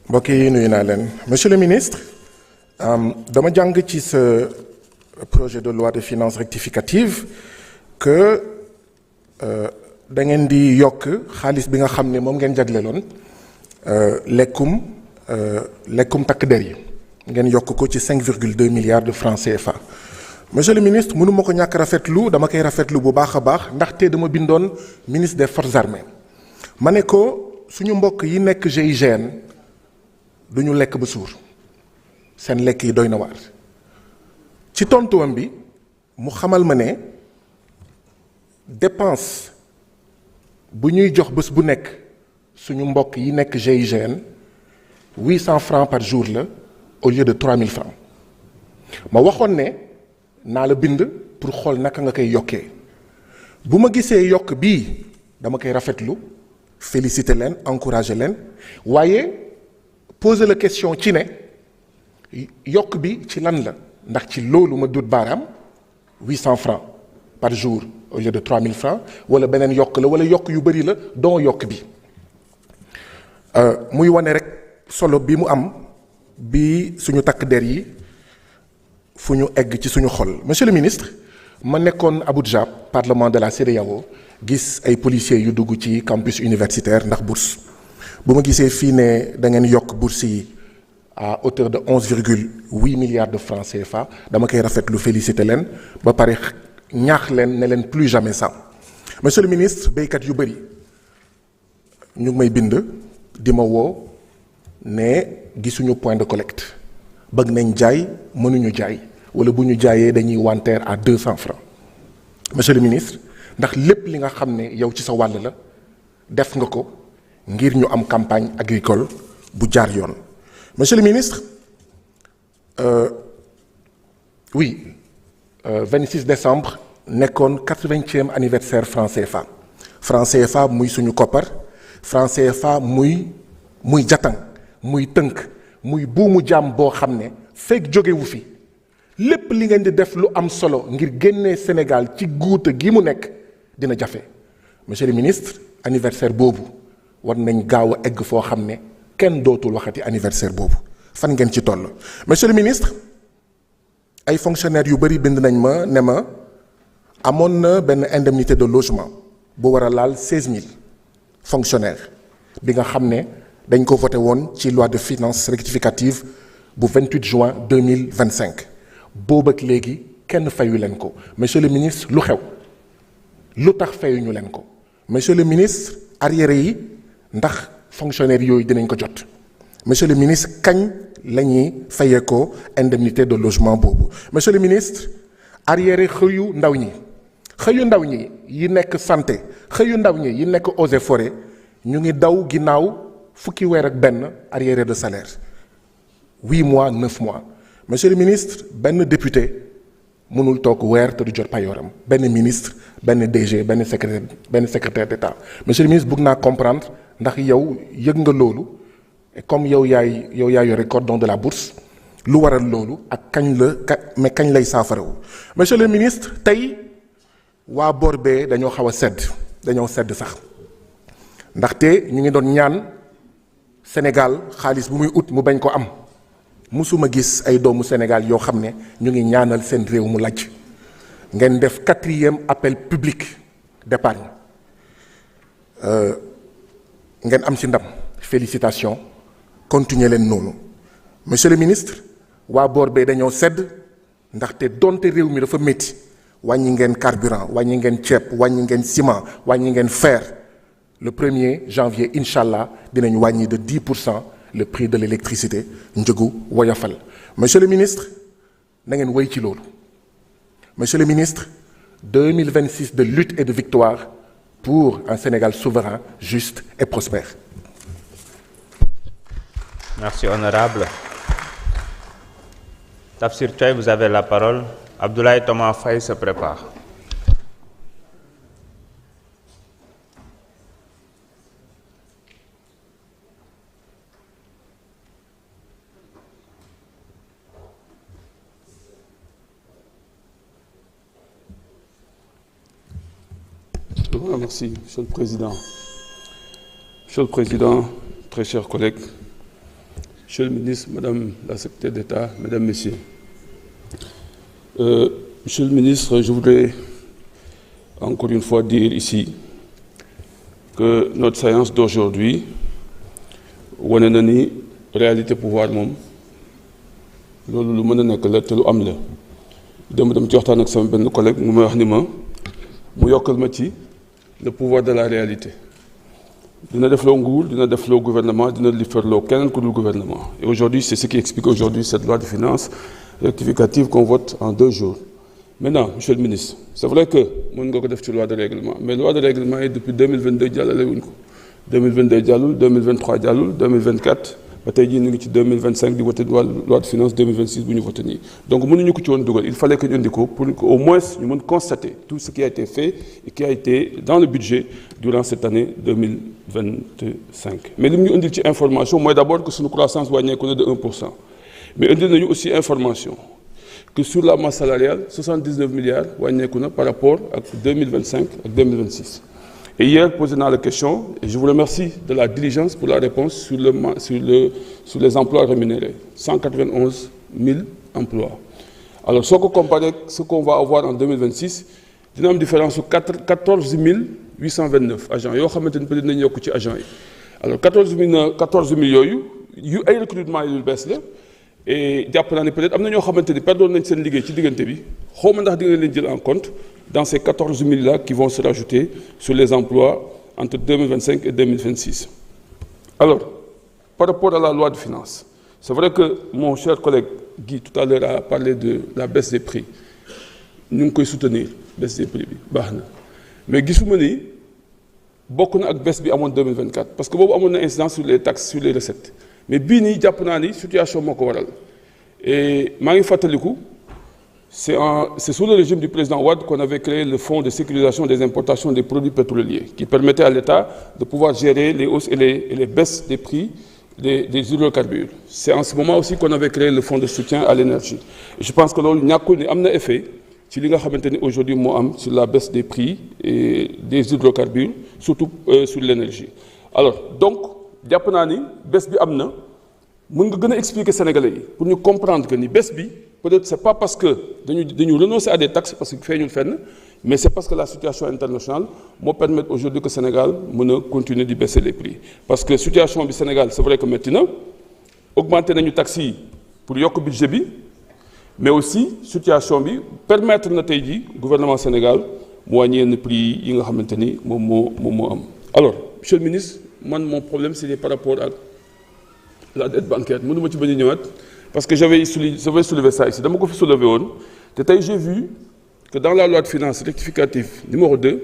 mbokk yi nuyu naa leen monsieur le ministre dama jàng ci sa projet de loi de finances rectificative que da ngeen di yokk xaalis bi nga xam ne moom ngeen jagleeloon lekkum takk der yi ngeen yokk ko ci 5,2 milliards de francs CFA. monsieur le ministre mënu ma ko ñàkk rafetlu dama koy rafetlu bu baax a baax ndaxte dama bindoon ministre des forces armées ma ne ko suñu mbokk yi nekk GIGN du ñu lekk ba suur seen lekk yi doy na waar ci tontuwam bi mu xamal ma ne dépense bu ñuy jox bés bu nekk suñu mbokk yi nekk GIGN 800 francs par jour la au lieu de 3000 francs ma waxoon ne naa la bind pour xool naka nga koy yokkee bu ma gisee yokk bii dama koy rafetlu féliciter leen encourager leen waaye poser la question ci ne yokk bi ci lan la ndax ci loolu ma dut baaraam 800 francs par jour au lieu de 3000 francs wala beneen yokk la wala yokk yu bëri la don yokk bi muy wane rek solo bi mu am bi suñu takk der yi fu ñu egg ci suñu xol monsieur le ministre ma nekkoon Abuja parlement de la CEDEAO gis ay policiers yu dugg ci campus universitaire ndax bourse bu ma gisee fii ne da ngeen yokk bourse yi à hauteur de 11,8 milliards de francs CFA dama koy rafetlu féliciter leen ba pare ñaax leen ne leen plus jamais ça monsieur le ministre béykat yu bëri ñu ngi may bind di ma woo ne gisuñu point de collecte bëgg nañ jaay mënuñu jaay wala bu ñu jaayee dañuy wanteer à 200 francs monsieur le ministre ndax lépp li nga xam ne yow ci sa wàll la def nga ko ngir ñu am campagne agricole bu jaar yoon monsieur le ministre 26 décembre nekkoon 80e anniversaire franc CFA muy suñu koppar franc CFA muy jatang muy tënk muy buumu jaam boo xam ne fekk jógewu fi lépp li ngeen di def lu am solo ngir génnee Sénégal ci guuta gi mu nekk dina jafe monsieur le ministre anniversaire boobu war nañ gaaw a egg foo xam ne kenn dootul waxati anniversaire boobu fan ngeen ci toll. monsieur le ministre ay fonctionnaires yu bëri bind nañ ma ne ma amoon na benn indemnité de logement bu war a laal 16000 fonctionnaires bi nga xam ne dañ ko voté woon ci loi de finances rectificative bu 28 juin 2025 boobu ak léegi kenn fayu leen ko monsieur le ministre lu xew lu tax fayuñu leen ko monsieur le ministre arriéré yi ndax fonctionnaires yooyu dinañ ko jot monsieur le ministre kañ la ñuy fayee ko indemnité de logement boobu monsieur le ministre arriéré xëyu ndaw ñi yi nekk santé xëyu ndaw ñi yi nekk eaux et forêts ñu ngi daw ginnaaw fukki weer ak benn arriéré de salaire 8 mois 9 mois monsieur le ministre benn député mënul toog weer te du jot payooram benn ministre benn DG benn secrétaire d'État monsieur le ministre bëgg naa comprendre ndax yow yëg nga loolu et comme yow yaay yore cordon de la bourse lu waral loolu ak kañ lay saafarawu monsieur le ministre tey waa boor bee dañoo xaw a sedd sax ndaxte ñu ngi doon ñaan Sénégal xaalis bu muy ut mu bañ ko am musuma gis ay doomu Sénégal yoo xam ne ñu ngi ñaanal seen réew mu lajj ngeen def 4e appel public d'épargne ngeen am ci ndam félicitations continuer leen noonu monsieur le ministre waa boor bee dañoo sedd ndaxte donte réew mi dafa métti wàññi ngeen carburant wàññi ngeen ceeb wàññi ngeen ciment wàññi ngeen fer le 1er janvier incha allah dinañ wàññi de 10% le prix de l'électricité njëgu woyofal monsieur le ministre na ngeen wéy ci loolu monsieur le ministre 2026 de lutte et de victoire pour un Sénégal souverain, juste et prospère. Merci honorable. Tafsir Choy, vous avez la parole. Abdoulaye Thomas Faye se prépare. Merci, Monsieur le Président. Monsieur le Président, très chers collègues, Monsieur le ministre, Madame la secrétaire d'État, Mesdames, Messieurs. Monsieur le ministre, je voudrais encore une fois dire ici que notre séance d'aujourd'hui wane na ni réalité pouvoir moom loolu lu mën a nekk la te lu am la dem ci waxtaan ak sama benn collègue mu may wax ni ma mu yokkal ma ci le pouvoir de la réalité dina def loo nguur dina def loo gouvernement dina li ferloo keneen ku dul gouvernement et aujourd'hui c'est ce qui explique aujourd'hui cette loi de finances rectificative qu'on vote en 2 jours. Maintenant, monsieur le ministre, c'est vrai que mën nga ko def ci loi de règlement mais loi de règlement yi depuis 2022 jàllale wuñ ko 2022 jàllul 2023 jàllul 2024 ba tey jii ñu ngi ci 2025 di voté loi de finance 2026 bu ñu voté nii donc mënuñu ko ci woon dugal il fallait que ñu indi ko pour qu'au moins ñu mën constater tout ce qui a été fait et qui a été dans le budget durant cette année 2025 mais li mu ñu indil ci information mooy d'abord que suñu croissance wàññeeku na de 1%. mais indil nañu aussi information que sur la masse salariale 79 milliards wàññeeku na par rapport ak 2025 ak 2026. Et hier, posé dans la question, et je vous remercie de la diligence pour la réponse sur les emplois rémunérés. 191 000 emplois. Alors, si on compare ce qu'on va avoir en 2026, il y a une différence de 14 829 agents. Il y a peut-être agents. Alors, 14 000 il y a un recrutement qui baisse. Et peut-être am na ñoo xamante ni perdre nañ seen liggéey ci diggante bi xaw ma ndax di nga leen jël en compte dans ces 14 000 là qui vont se rajouter sur les emplois entre 2025 et 2026. Alors, par rapport à la loi de finances, c'est vrai que mon cher collègue Guy tout à l'heure a parlé de la baisse des prix. Ñu ngi koy soutenir baisse des prix bi baax na mais gisuma ni bokk na ak baisse bi amoon 2024 parce que boobu amoon na incidence sur les taxes sur les recettes. Mais bii nii jàpp naa ni situation moo ko waral et maa ngi fàttaliku c'est sous le régime du président Wade qu'on avait créé le fonds de sécurisation des importations des produits pétroliers qui permettait à l'État de pouvoir gérer les hausses et les baisses des prix des hydrocarbures. C'est en ce moment aussi qu'on avait créé le fonds de soutien à l'énergie. Et je pense que loolu ñàkkul ni am na effet ci li nga xamante ni aujourd'hui moo am sur la baisse des prix et des hydrocarbures surtout sur l'énergie. Alors donc jàpp naa ni baisse bi am na mën nga gën a expliquer Sénégalais yi pour ñu comprendre que ni baisse bi peut-être c'est pas parce que dañu renoncer à des taxes parce que feeñul fenn mais c'est parce que la situation internationale moo permettre aujourd'hui que Sénégal mën a continuer di baisser les prix parce que situation bi Sénégal c'est vrai que métti na augmenter nañu taxes yi pour yokk budget bi mais aussi situation bi permettre na tey jii gouvernement Sénégal mu wàññi yenn prix yi nga xamante ni moom moo am. Alors monsieur le ministre man mon problème c'est par rapport à la dette bancaire mënu ma ci bañ a ñëwaat parce que j'avais soulevé ça ici dama ko fi soulevé woon te tey j'ai vu que dans la loi de finances rectificative numéro 2